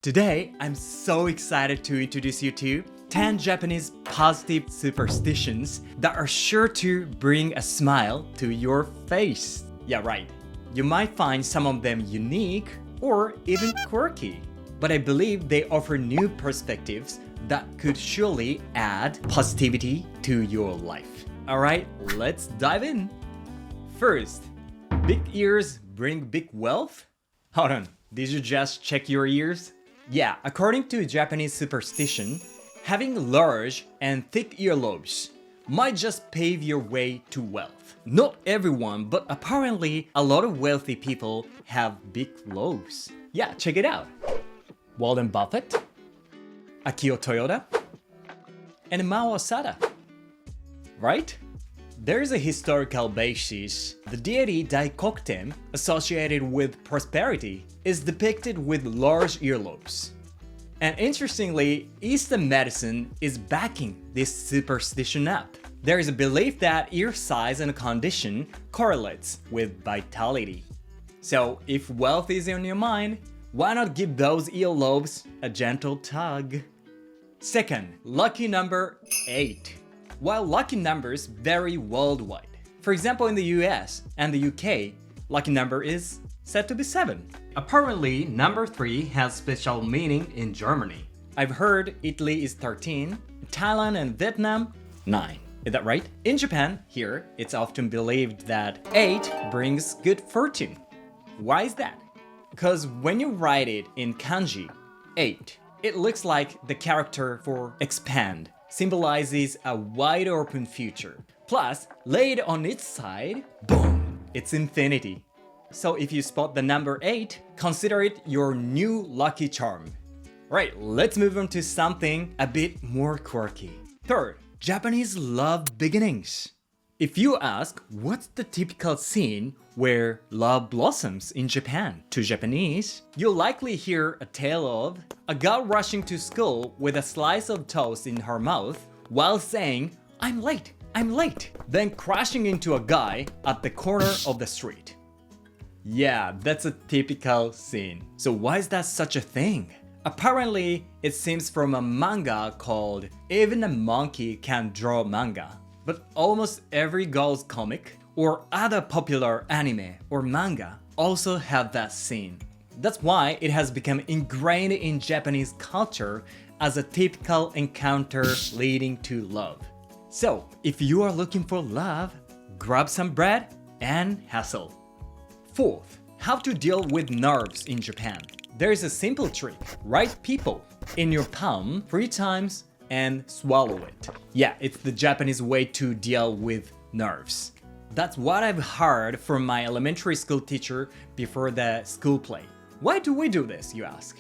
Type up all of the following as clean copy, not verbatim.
Today, I'm so excited to introduce you to 10 Japanese positive superstitions that are sure to bring a smile to your face. Yeah, right. You might find some of them unique or even quirky, but I believe they offer new perspectives that could surely add positivity to your life. Alright, let's dive in. First, big ears bring big wealth? Hold on, did you just check your ears? Yeah, according to Japanese superstition, having large and thick earlobes might just pave your way to wealth. Not everyone, but apparently a lot of wealthy people have big lobes. Yeah, check it out. Warren Buffett, Akio Toyoda, and Mao Asada. Right? There's a historical basis. The deity Daikokten, associated with prosperity, is depicted with large earlobes. And interestingly, Eastern medicine is backing this superstition up. There is a belief that ear size and condition correlates with vitality. So if wealth is on your mind, why not give those earlobes a gentle tug? Second, lucky number 8. While lucky numbers vary worldwide. For example, in the US and the UK, lucky number is said to be 7. Apparently, number 3 has special meaning in Germany. I've heard Italy is 13, Thailand and Vietnam, 9. Is that right? In Japan, here, it's often believed that 8 brings good fortune. Why is that? Because when you write it in kanji, 8, it looks like the character for expand, symbolizes a wide open future. Plus, laid on its side, boom, it's infinity. So if you spot the number 8, consider it your new lucky charm. Right, let's move on to something a bit more quirky. Third, Japanese love beginnings. If you ask what's the typical scene where love blossoms in Japan to Japanese, you'll likely hear a tale of a girl rushing to school with a slice of toast in her mouth while saying, I'm late, then crashing into a guy at the corner of the street. Yeah, that's a typical scene. So why is that such a thing? Apparently, it seems from a manga called Even a Monkey Can Draw Manga. But almost every girl's comic or other popular anime or manga also have that scene. That's why it has become ingrained in Japanese culture as a typical encounter leading to love. So, if you are looking for love, grab some bread and hustle. Fourth, how to deal with nerves in Japan. There is a simple trick. Write people in your palm 3 times and swallow it. Yeah, it's the Japanese way to deal with nerves. That's what I've heard from my elementary school teacher before the school play. Why do we do this, you ask?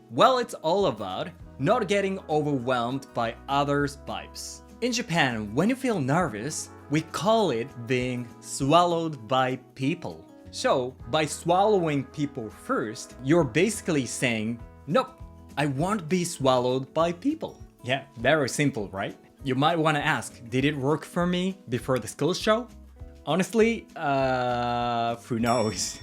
Well, it's all about not getting overwhelmed by others' vibes. In Japan, when you feel nervous, we call it being swallowed by people. So, by swallowing people first, you're basically saying, nope, I won't be swallowed by people. Yeah, very simple, right? You might want to ask, did it work for me before the school show? Honestly, who knows?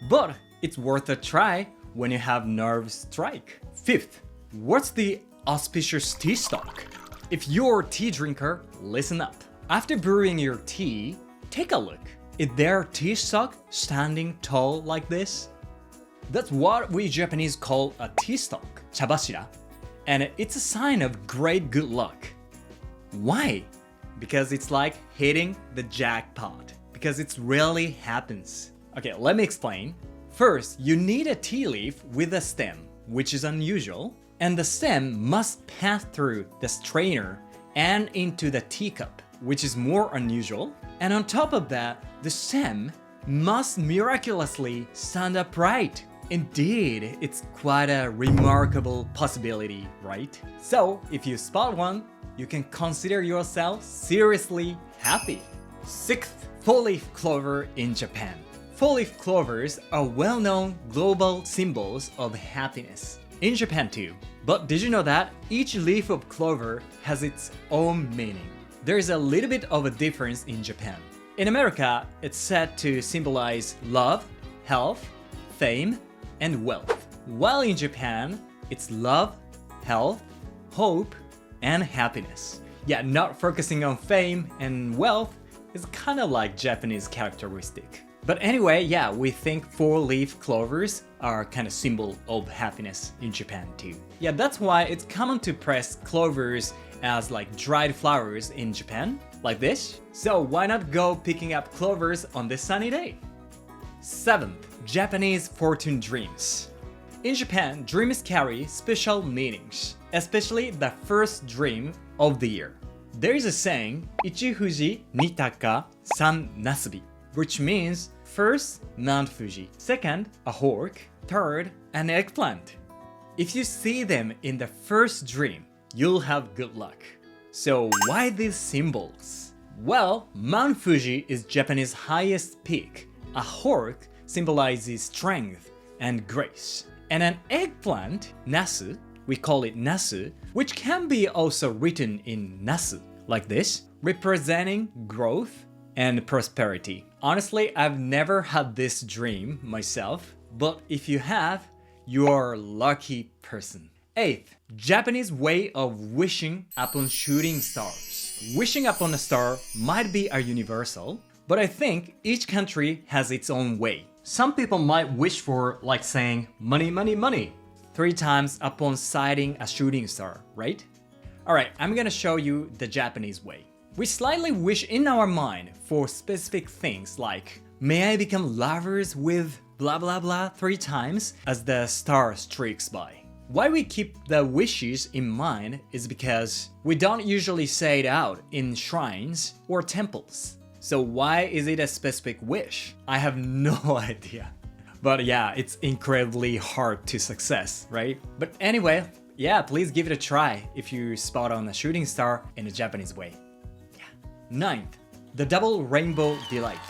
But it's worth a try when you have nerves strike. Fifth, what's the auspicious tea stock? If you're a tea drinker, listen up. After brewing your tea, take a look. Is there a tea stock standing tall like this? That's what we Japanese call a tea stock, chabashira. And it's a sign of great good luck. Why? Because it's like hitting the jackpot. Because it really happens. Okay, let me explain. First, you need a tea leaf with a stem, which is unusual. And the stem must pass through the strainer and into the teacup, which is more unusual. And on top of that, the stem must miraculously stand upright. Indeed, it's quite a remarkable possibility, right? So, if you spot one, you can consider yourself seriously happy. Sixth, 4-leaf clover in Japan. 4-leaf clovers are well-known global symbols of happiness. In Japan too. But did you know that each leaf of clover has its own meaning? There is a little bit of a difference in Japan. In America, it's said to symbolize love, health, fame, and wealth. While in Japan, It's love, health, hope, and happiness. Yeah, not focusing on fame and wealth is kind of like Japanese characteristic. But anyway, yeah, we think four-leaf clovers are kind of symbol of happiness in Japan too. Yeah, that's why it's common to press clovers as like dried flowers in Japan, like this. So why not go picking up clovers on this sunny day? 7th, Japanese fortune dreams. In Japan, dreams carry special meanings, especially the first dream of the year. There is a saying, Ichi Fuji, Nitaka, San Nasubi, which means first, Mount Fuji, second, a hawk, third, an eggplant. If you see them in the first dream, you'll have good luck. So why these symbols? Well, Mount Fuji is Japanese highest peak. A hawk symbolizes strength and grace. And an eggplant, nasu, we call it nasu, which can be also written in nasu, like this, representing growth and prosperity. Honestly, I've never had this dream myself, but if you have, you are a lucky person. 8th, Japanese way of wishing upon shooting stars. Wishing upon a star might be a universal, but I think each country has its own way. Some people might wish for, like saying, money, money, money, 3 times upon sighting a shooting star, right? Alright, I'm gonna show you the Japanese way. We slightly wish in our mind for specific things like, may I become lovers with blah blah blah 3 times as the star streaks by. Why we keep the wishes in mind is because we don't usually say it out in shrines or temples. So why is it a specific wish? I have no idea. But yeah, it's incredibly hard to success, right? But anyway, yeah, please give it a try if you spot on a shooting star in a Japanese way. 9th, the double rainbow delight.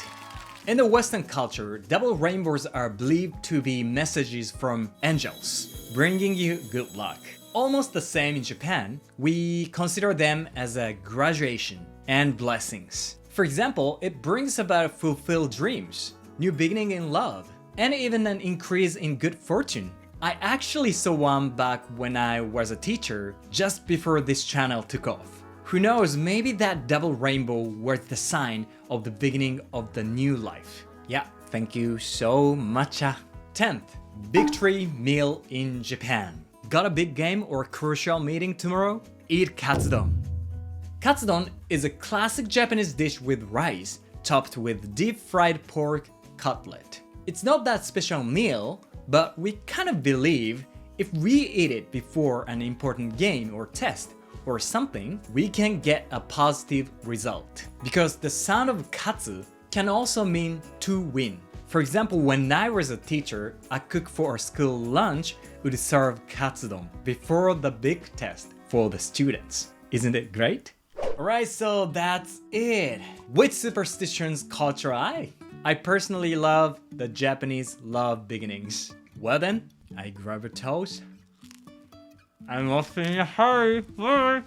In the Western culture, double rainbows are believed to be messages from angels, bringing you good luck. Almost the same in Japan, we consider them as a graduation and blessings. For example, it brings about fulfilled dreams, new beginning in love, and even an increase in good fortune. I actually saw one back when I was a teacher, just before this channel took off. Who knows, maybe that double rainbow was the sign of the beginning of the new life. Yeah, thank you so much. 10th, victory meal in Japan. Got a big game or crucial meeting tomorrow? Eat katsudon. Katsudon is a classic Japanese dish with rice, topped with deep-fried pork cutlet. It's not that special meal, but we kind of believe if we eat it before an important game or test, or something, we can get a positive result. Because the sound of katsu can also mean to win. For example, when I was a teacher, a cook for a school lunch would serve katsudon before the big test for the students. Isn't it great? Alright, so that's it. Which superstitions caught your eye? I personally love the Japanese love beginnings. Well then, I grab a toast. I'm off in a hurry. Bye.